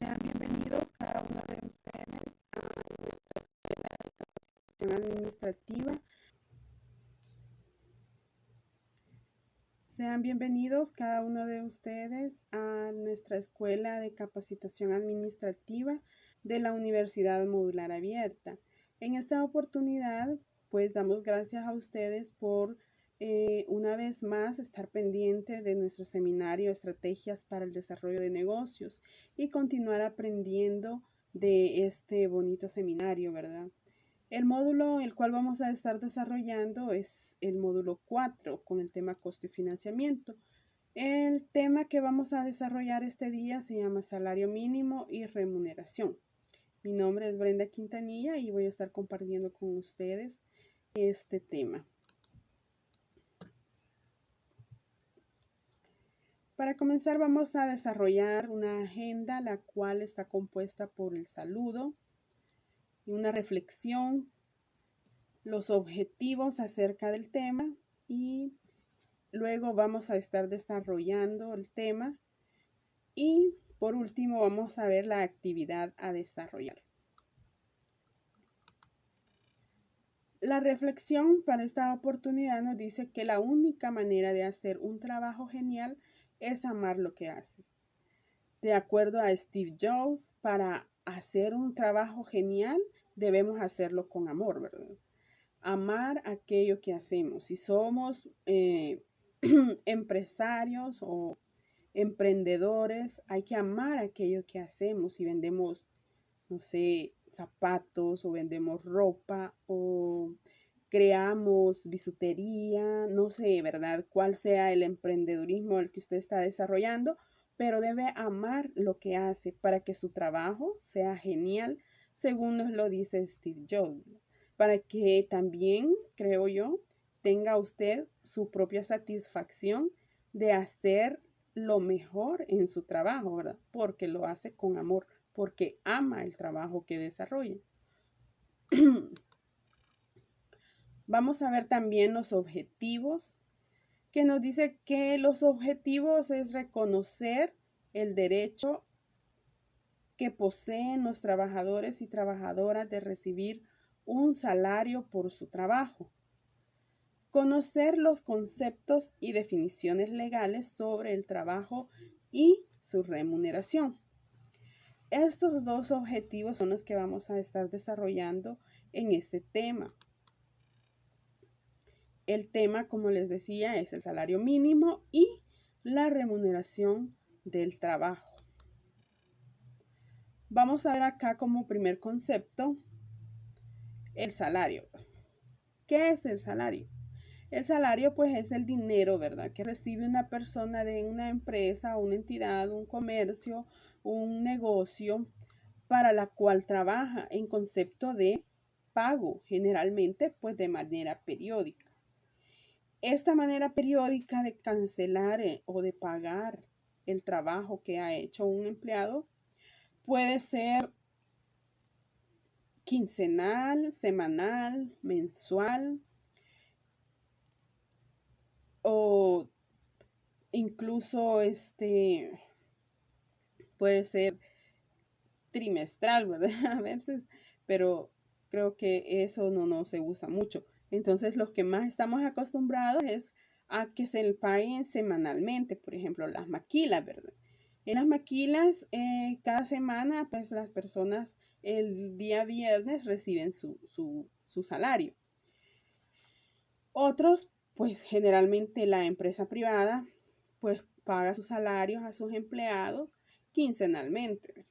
Sean bienvenidos cada uno de ustedes a nuestra escuela de capacitación administrativa. Sean bienvenidos cada uno de ustedes a nuestra escuela de capacitación administrativa de la Universidad Modular Abierta. En esta oportunidad, pues damos gracias a ustedes por una vez más estar pendiente de nuestro seminario Estrategias para el Desarrollo de Negocios y continuar aprendiendo de este bonito seminario, ¿verdad? El módulo el cual vamos a estar desarrollando es el módulo 4 con el tema costo y financiamiento. El tema que vamos a desarrollar este día se llama salario mínimo y remuneración. Mi nombre es Brenda Quintanilla y voy a estar compartiendo con ustedes este tema. Para comenzar vamos a desarrollar una agenda la cual está compuesta por el saludo y una reflexión, los objetivos acerca del tema y luego vamos a estar desarrollando el tema y por último vamos a ver la actividad a desarrollar. La reflexión para esta oportunidad nos dice que la única manera de hacer un trabajo genial es amar lo que haces. De acuerdo a Steve Jobs, para hacer un trabajo genial debemos hacerlo con amor, ¿verdad? Amar aquello que hacemos. Si somos empresarios o emprendedores, hay que amar aquello que hacemos. Si vendemos, no sé, zapatos o vendemos ropa o creamos bisutería, no sé, ¿verdad? Cuál sea el emprendedurismo el que usted está desarrollando, pero debe amar lo que hace para que su trabajo sea genial, según nos lo dice Steve Jobs, para que también, creo yo, tenga usted su propia satisfacción de hacer lo mejor en su trabajo, ¿verdad? Porque lo hace con amor, porque ama el trabajo que desarrolla. Vamos a ver también los objetivos, que nos dice que los objetivos es reconocer el derecho que poseen los trabajadores y trabajadoras de recibir un salario por su trabajo. Conocer los conceptos y definiciones legales sobre el trabajo y su remuneración. Estos dos objetivos son los que vamos a estar desarrollando en este tema. El tema, como les decía, es el salario mínimo y la remuneración del trabajo. Vamos a ver acá como primer concepto el salario. ¿Qué es el salario? El salario pues es el dinero, ¿verdad?, que recibe una persona de una empresa, una entidad, un comercio, un negocio para la cual trabaja en concepto de pago, generalmente pues de manera periódica. Esta manera periódica de cancelar o de pagar el trabajo que ha hecho un empleado puede ser quincenal, semanal, mensual o incluso puede ser trimestral, ¿verdad? A veces, pero creo que eso no se usa mucho. Entonces, los que más estamos acostumbrados es a que se le paguen semanalmente, por ejemplo, las maquilas, ¿verdad? En las maquilas, cada semana, pues las personas el día viernes reciben su salario. Otros, pues generalmente la empresa privada, pues paga sus salarios a sus empleados quincenalmente, ¿verdad?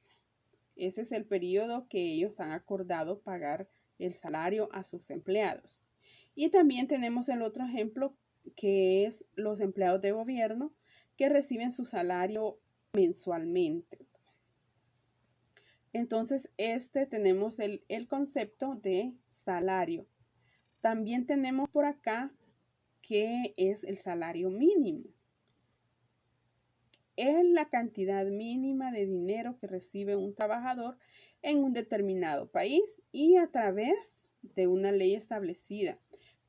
Ese es el periodo que ellos han acordado pagar el salario a sus empleados. Y también tenemos el otro ejemplo, que es los empleados de gobierno que reciben su salario mensualmente. Entonces, tenemos el concepto de salario. También tenemos por acá que es el salario mínimo. Es la cantidad mínima de dinero que recibe un trabajador en un determinado país y a través de una ley establecida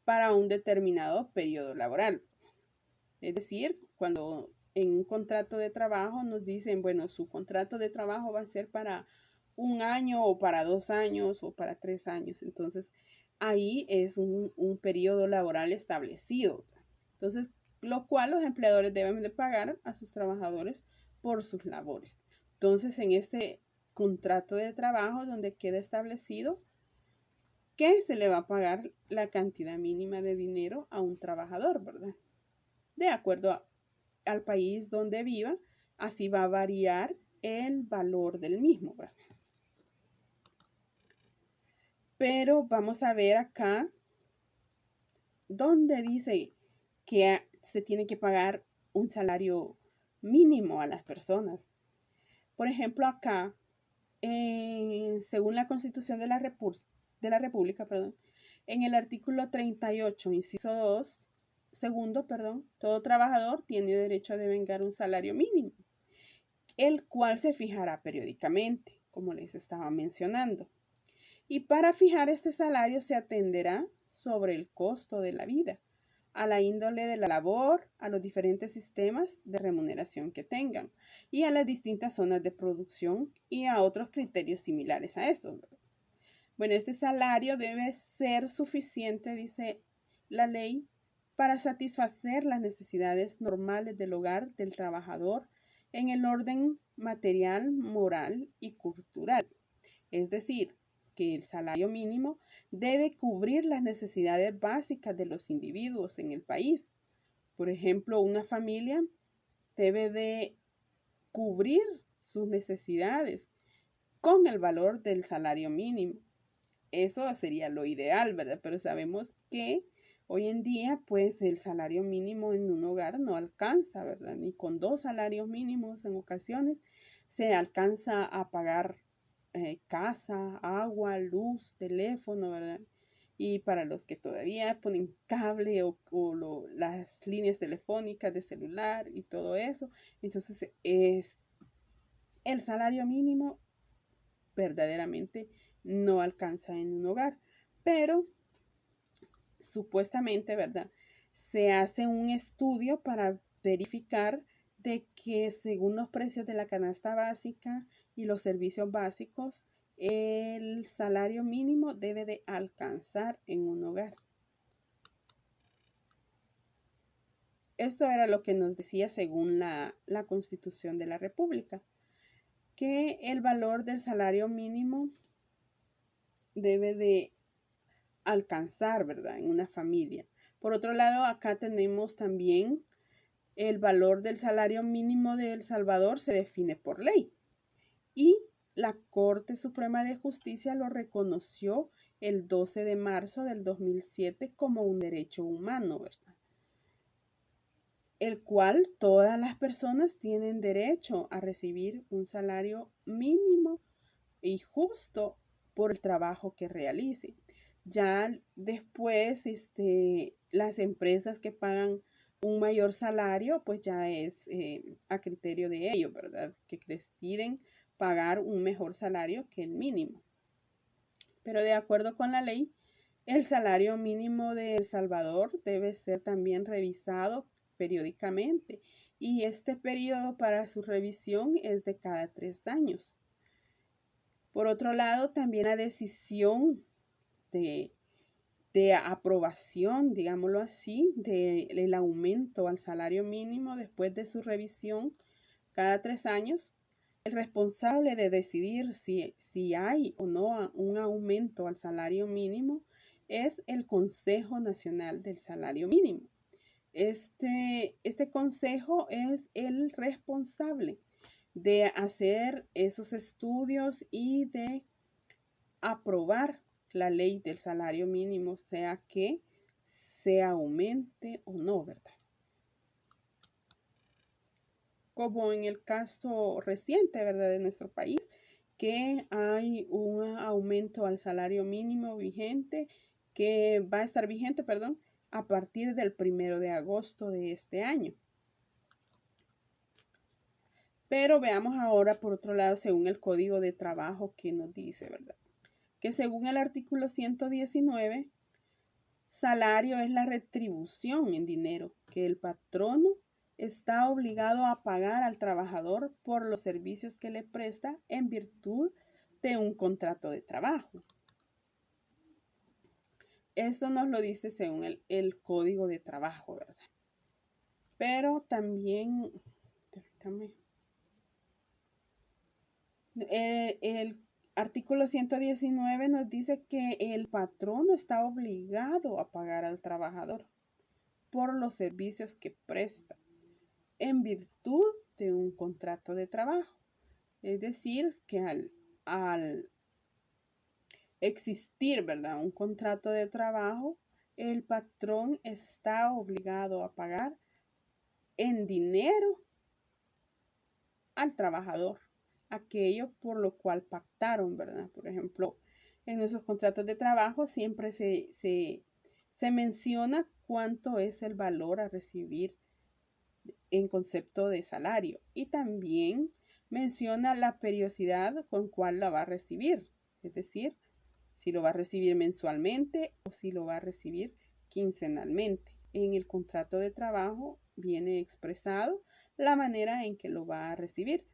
para un determinado periodo laboral. Es decir, cuando en un contrato de trabajo nos dicen, bueno, su contrato de trabajo va a ser para 1 año o para 2 años o para 3 años. Entonces, ahí es un periodo laboral establecido. Entonces, lo cual los empleadores deben de pagar a sus trabajadores por sus labores. Entonces, en este contrato de trabajo donde queda establecido que se le va a pagar la cantidad mínima de dinero a un trabajador, ¿verdad? De acuerdo al país donde viva, así va a variar el valor del mismo, ¿verdad? Pero vamos a ver acá donde dice que se tiene que pagar un salario mínimo a las personas. Por ejemplo, acá, según la Constitución de la República, en el artículo 38, inciso 2, segundo, todo trabajador tiene derecho a devengar un salario mínimo, el cual se fijará periódicamente, como les estaba mencionando. Y para fijar este salario se atenderá sobre el costo de la vida, a la índole de la labor, a los diferentes sistemas de remuneración que tengan y a las distintas zonas de producción y a otros criterios similares a estos. Bueno, este salario debe ser suficiente, dice la ley, para satisfacer las necesidades normales del hogar del trabajador en el orden material, moral y cultural. Es decir, que el salario mínimo debe cubrir las necesidades básicas de los individuos en el país. Por ejemplo, una familia debe de cubrir sus necesidades con el valor del salario mínimo. Eso sería lo ideal, ¿verdad? Pero sabemos que hoy en día, pues el salario mínimo en un hogar no alcanza, ¿verdad? Ni con 2 salarios mínimos en ocasiones se alcanza a pagar casa, agua, luz, teléfono, ¿verdad? Y para los que todavía ponen cable o las líneas telefónicas de celular y todo eso, entonces es el salario mínimo verdaderamente no alcanza en un hogar, pero supuestamente, ¿verdad? Se hace un estudio para verificar de que según los precios de la canasta básica y los servicios básicos, el salario mínimo debe de alcanzar en un hogar. Esto era lo que nos decía según la Constitución de la República, que el valor del salario mínimo debe de alcanzar, ¿verdad? En una familia. Por otro lado, acá tenemos también el valor del salario mínimo de El Salvador se define por ley y la Corte Suprema de Justicia lo reconoció el 12 de marzo del 2007 como un derecho humano, ¿verdad? El cual todas las personas tienen derecho a recibir un salario mínimo y justo por el trabajo que realicen. Ya después, las empresas que pagan un mayor salario, pues ya es a criterio de ellos, ¿verdad? Que deciden pagar un mejor salario que el mínimo. Pero de acuerdo con la ley, el salario mínimo de El Salvador debe ser también revisado periódicamente y este periodo para su revisión es de cada 3 años. Por otro lado, también la decisión de aprobación, digámoslo así, del aumento al salario mínimo después de su revisión cada 3 años, el responsable de decidir si hay o no un aumento al salario mínimo es el Consejo Nacional del Salario Mínimo. Este consejo es el responsable de hacer esos estudios y de aprobar la ley del salario mínimo, sea que se aumente o no, ¿verdad? Como en el caso reciente, ¿verdad?, de nuestro país, que hay un aumento al salario mínimo vigente, que va a estar vigente, a partir del 1 de agosto de este año. Pero veamos ahora, por otro lado, según el Código de Trabajo, que nos dice, ¿verdad? Que según el artículo 119, salario es la retribución en dinero que el patrono está obligado a pagar al trabajador por los servicios que le presta en virtud de un contrato de trabajo. Esto nos lo dice según el Código de Trabajo, ¿verdad? Pero también, el artículo 119 nos dice que el patrono está obligado a pagar al trabajador por los servicios que presta en virtud de un contrato de trabajo. Es decir, que al existir, ¿verdad?, un contrato de trabajo, el patrón está obligado a pagar en dinero al trabajador aquello por lo cual pactaron, ¿verdad? Por ejemplo, en nuestros contratos de trabajo siempre se menciona cuánto es el valor a recibir en concepto de salario y también menciona la periodicidad con cual la va a recibir, es decir, si lo va a recibir mensualmente o si lo va a recibir quincenalmente. En el contrato de trabajo viene expresado la manera en que lo va a recibir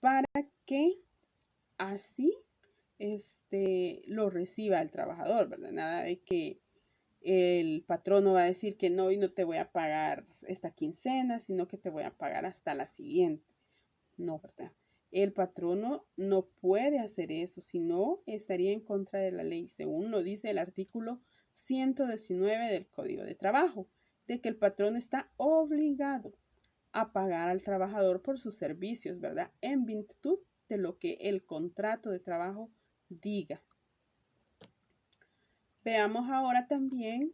para que así lo reciba el trabajador, ¿verdad? Nada de que el patrono va a decir que no, y no te voy a pagar esta quincena, sino que te voy a pagar hasta la siguiente. No, ¿verdad? El patrono no puede hacer eso, sino estaría en contra de la ley, según lo dice el artículo 119 del Código de Trabajo, de que el patrono está obligado a pagar al trabajador por sus servicios, ¿verdad? En virtud de lo que el contrato de trabajo diga. Veamos ahora también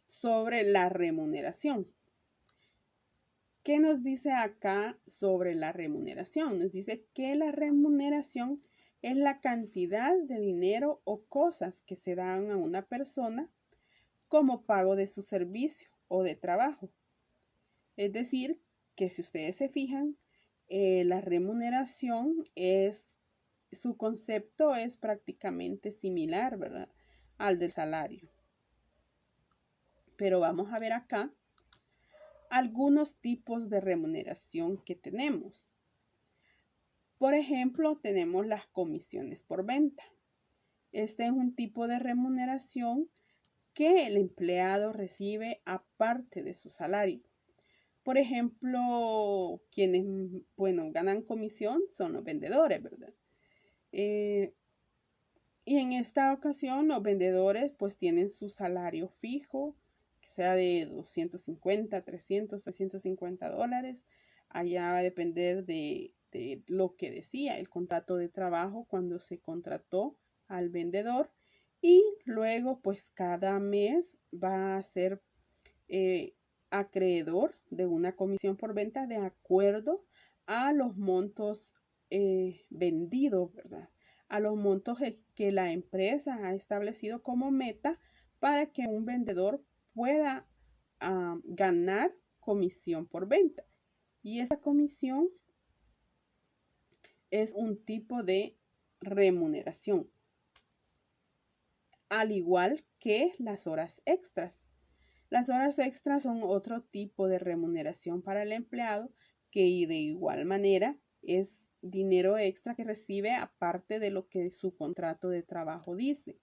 sobre la remuneración. ¿Qué nos dice acá sobre la remuneración? Nos dice que la remuneración es la cantidad de dinero o cosas que se dan a una persona como pago de su servicio o de trabajo. Es decir, que si ustedes se fijan, la remuneración su concepto es prácticamente similar, ¿verdad?, al del salario. Pero vamos a ver acá algunos tipos de remuneración que tenemos. Por ejemplo, tenemos las comisiones por venta. Este es un tipo de remuneración que el empleado recibe aparte de su salario. Por ejemplo, quienes, ganan comisión son los vendedores, ¿verdad? Y en esta ocasión los vendedores pues tienen su salario fijo, que sea de 250, 300, 350 dólares. Allá va a depender de lo que decía el contrato de trabajo cuando se contrató al vendedor. Y luego pues cada mes va a ser acreedor de una comisión por venta de acuerdo a los montos vendidos, ¿verdad? A los montos que la empresa ha establecido como meta para que un vendedor pueda ganar comisión por venta. Y esa comisión es un tipo de remuneración, al igual que las horas extras. Las horas extras son otro tipo de remuneración para el empleado que de igual manera es dinero extra que recibe aparte de lo que su contrato de trabajo dice.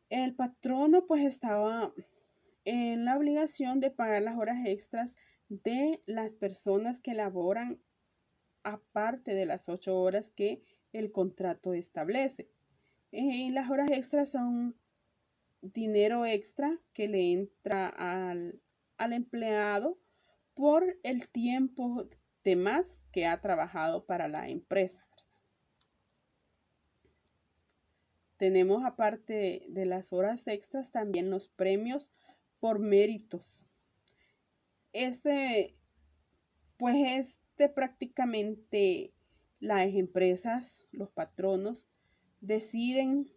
El patrono pues estaba en la obligación de pagar las horas extras de las personas que laboran aparte de las 8 horas que el contrato establece. Y las horas extras son dinero extra que le entra al empleado por el tiempo de más que ha trabajado para la empresa. Tenemos, aparte de las horas extras, también los premios por méritos. Prácticamente las empresas, los patronos, deciden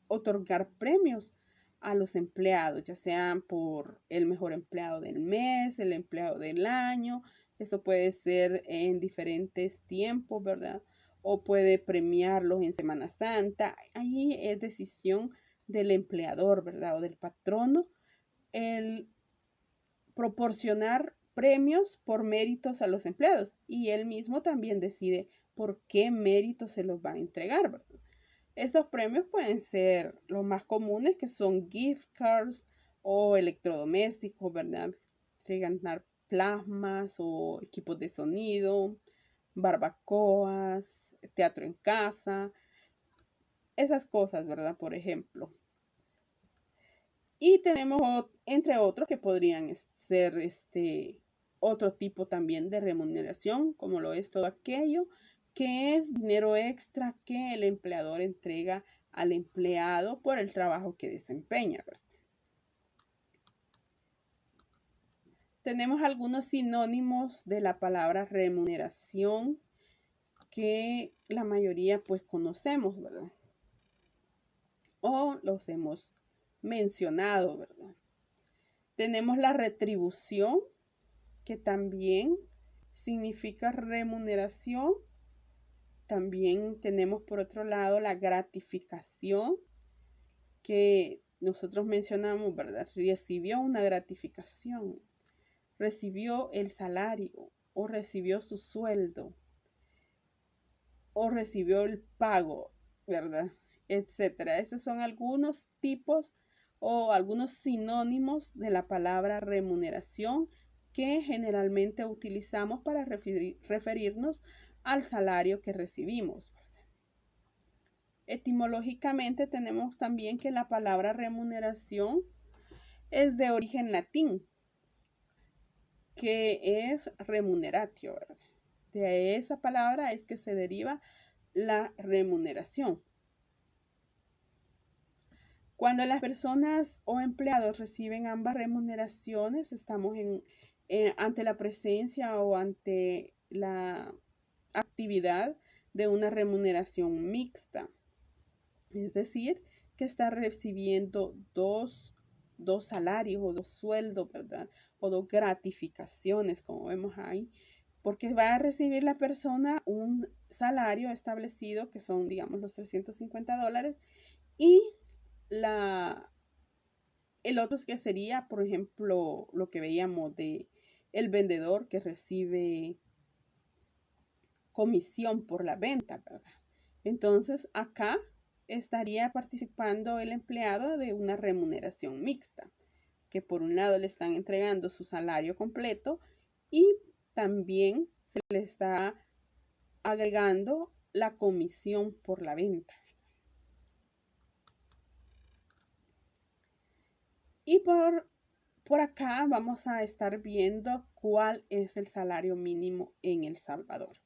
otorgar premios a los empleados, ya sean por el mejor empleado del mes, el empleado del año. Esto puede ser en diferentes tiempos, ¿verdad? O puede premiarlos en Semana Santa. Ahí es decisión del empleador, ¿verdad? O del patrono el proporcionar premios por méritos a los empleados y él mismo también decide por qué méritos se los va a entregar, ¿verdad? Estos premios pueden ser los más comunes, que son gift cards o electrodomésticos, ¿verdad? Ganar plasmas o equipos de sonido, barbacoas, teatro en casa, esas cosas, ¿verdad? Por ejemplo. Y tenemos, entre otros, que podrían ser otro tipo también de remuneración, como lo es todo aquello que es dinero extra que el empleador entrega al empleado por el trabajo que desempeña, ¿verdad? Tenemos algunos sinónimos de la palabra remuneración que la mayoría pues conocemos, ¿verdad? O los hemos mencionado, ¿verdad? Tenemos la retribución, que también significa remuneración. También tenemos por otro lado la gratificación, que nosotros mencionamos, ¿verdad? Recibió una gratificación, recibió el salario o recibió su sueldo o recibió el pago, ¿verdad? Etcétera. Esos son algunos tipos o algunos sinónimos de la palabra remuneración que generalmente utilizamos para referirnos al salario que recibimos. Etimológicamente tenemos también que la palabra remuneración es de origen latín, que es remuneratio, ¿verdad? De esa palabra es que se deriva la remuneración. Cuando las personas o empleados reciben ambas remuneraciones, estamos ante la presencia o ante la actividad de una remuneración mixta. Es decir, que está recibiendo dos salarios o dos sueldos, ¿verdad? O dos gratificaciones, como vemos ahí, porque va a recibir la persona un salario establecido, que son, digamos, los $350, y el otro que sería, por ejemplo, lo que veíamos de el vendedor que recibe comisión por la venta, ¿verdad? Entonces, acá estaría participando el empleado de una remuneración mixta, que por un lado le están entregando su salario completo y también se le está agregando la comisión por la venta. Y por acá vamos a estar viendo cuál es el salario mínimo en El Salvador.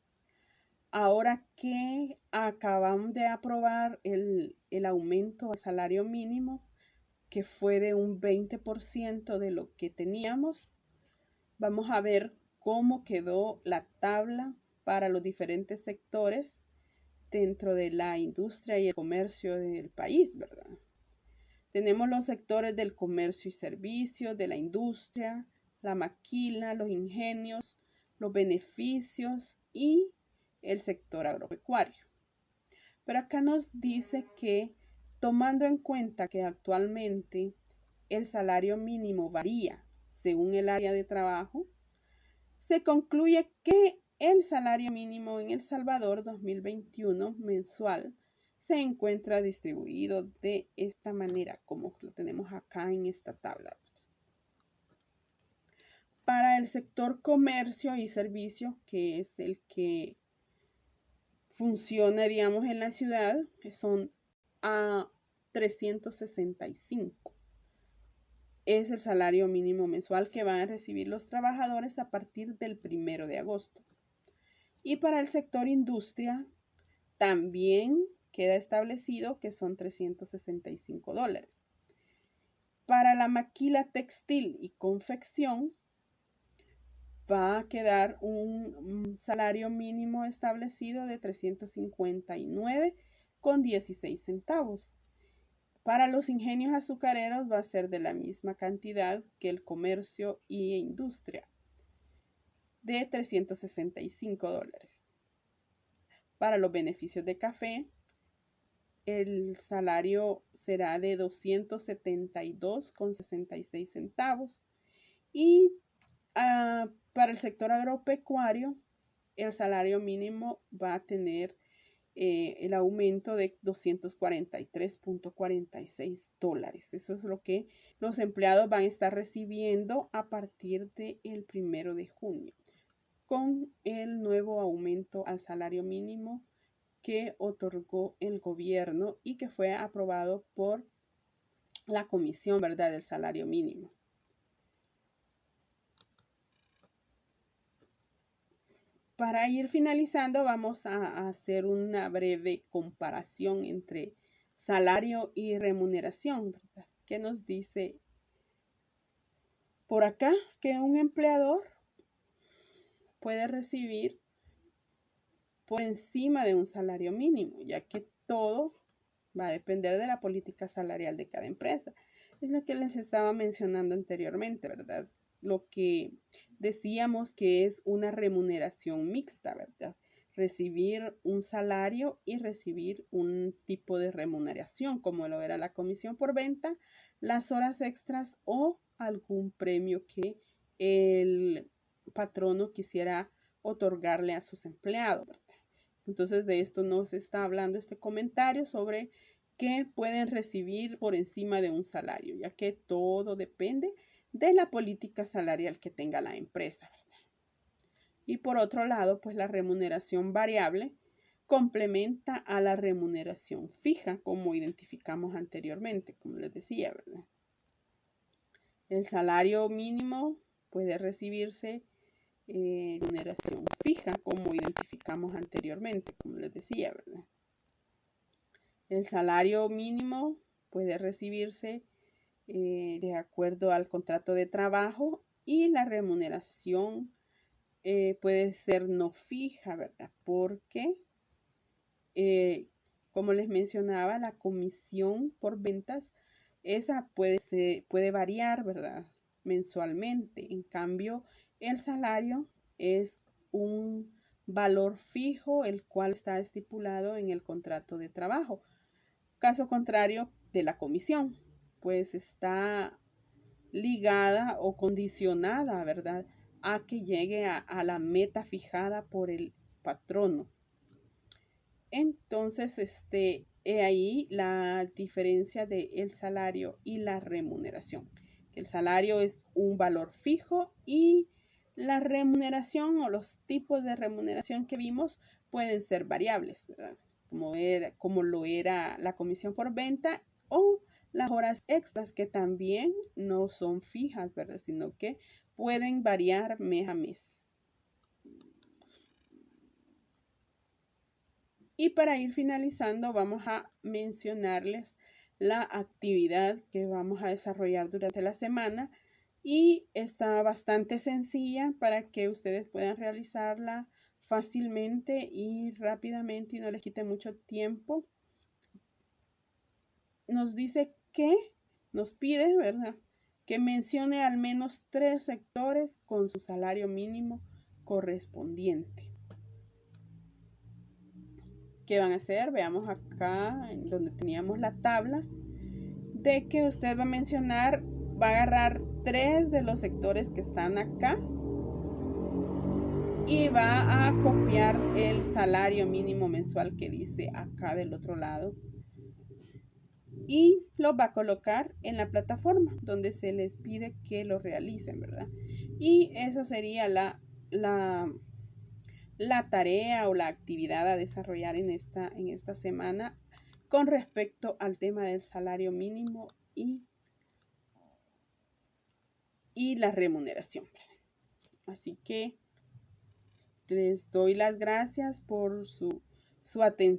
Ahora que acabamos de aprobar el aumento al salario mínimo, que fue de un 20% de lo que teníamos, vamos a ver cómo quedó la tabla para los diferentes sectores dentro de la industria y el comercio del país, ¿verdad? Tenemos los sectores del comercio y servicios, de la industria, la maquila, los ingenios, los beneficios y el sector agropecuario. Pero acá nos dice que, tomando en cuenta que actualmente el salario mínimo varía según el área de trabajo, se concluye que el salario mínimo en El Salvador 2021 mensual se encuentra distribuido de esta manera, como lo tenemos acá en esta tabla. Para el sector comercio y servicio, que es el que funciona, digamos, en la ciudad, son a 365. Es el salario mínimo mensual que van a recibir los trabajadores a partir del 1 de agosto. Y para el sector industria también queda establecido que son $365. Para la maquila textil y confección va a quedar un salario mínimo establecido de 359,16 centavos. Para los ingenios azucareros va a ser de la misma cantidad que el comercio y industria, de $365. Para los beneficios de café, el salario será de 272,66 centavos. Y para el sector agropecuario, el salario mínimo va a tener el aumento de $243.46. Eso es lo que los empleados van a estar recibiendo a partir del 1 de junio, con el nuevo aumento al salario mínimo que otorgó el gobierno y que fue aprobado por la Comisión, ¿verdad?, del Salario Mínimo. Para ir finalizando, vamos a hacer una breve comparación entre salario y remuneración, ¿verdad? ¿Qué nos dice por acá? Que un empleador puede recibir por encima de un salario mínimo, ya que todo va a depender de la política salarial de cada empresa. Es lo que les estaba mencionando anteriormente, ¿verdad? Lo que decíamos que es una remuneración mixta, ¿verdad? Recibir un salario y recibir un tipo de remuneración, como lo era la comisión por venta, las horas extras o algún premio que el patrono quisiera otorgarle a sus empleados, ¿verdad? Entonces de esto nos está hablando este comentario sobre que pueden recibir por encima de un salario, ya que todo depende de la política salarial que tenga la empresa, ¿verdad? Y por otro lado, pues la remuneración variable complementa a la remuneración fija, como identificamos anteriormente, como les decía, ¿verdad? El salario mínimo puede recibirse remuneración fija, como identificamos anteriormente, como les decía, ¿verdad? El salario mínimo puede recibirse de acuerdo al contrato de trabajo y la remuneración puede ser no fija, ¿verdad? Porque, como les mencionaba, la comisión por ventas, esa puede variar, ¿verdad? Mensualmente. En cambio, el salario es un valor fijo, el cual está estipulado en el contrato de trabajo. Caso contrario de la comisión, pues está ligada o condicionada, ¿verdad?, a que llegue a la meta fijada por el patrono. Entonces, he ahí la diferencia del salario y la remuneración. El salario es un valor fijo y la remuneración o los tipos de remuneración que vimos pueden ser variables, ¿verdad? Como lo era la comisión por venta o las horas extras, que también no son fijas, ¿verdad?, sino que pueden variar mes a mes. Y para ir finalizando, vamos a mencionarles la actividad que vamos a desarrollar durante la semana, y está bastante sencilla para que ustedes puedan realizarla fácilmente y rápidamente y no les quite mucho tiempo. Nos dice que nos pide, ¿verdad?, que mencione al menos 3 sectores con su salario mínimo correspondiente. ¿Qué van a hacer? Veamos acá en donde teníamos la tabla, de que usted va a mencionar, va a agarrar 3 de los sectores que están acá y va a copiar el salario mínimo mensual que dice acá del otro lado y lo va a colocar en la plataforma donde se les pide que lo realicen, ¿verdad? Y eso sería la tarea o la actividad a desarrollar en esta semana con respecto al tema del salario mínimo y la remuneración. Así que les doy las gracias por su atención.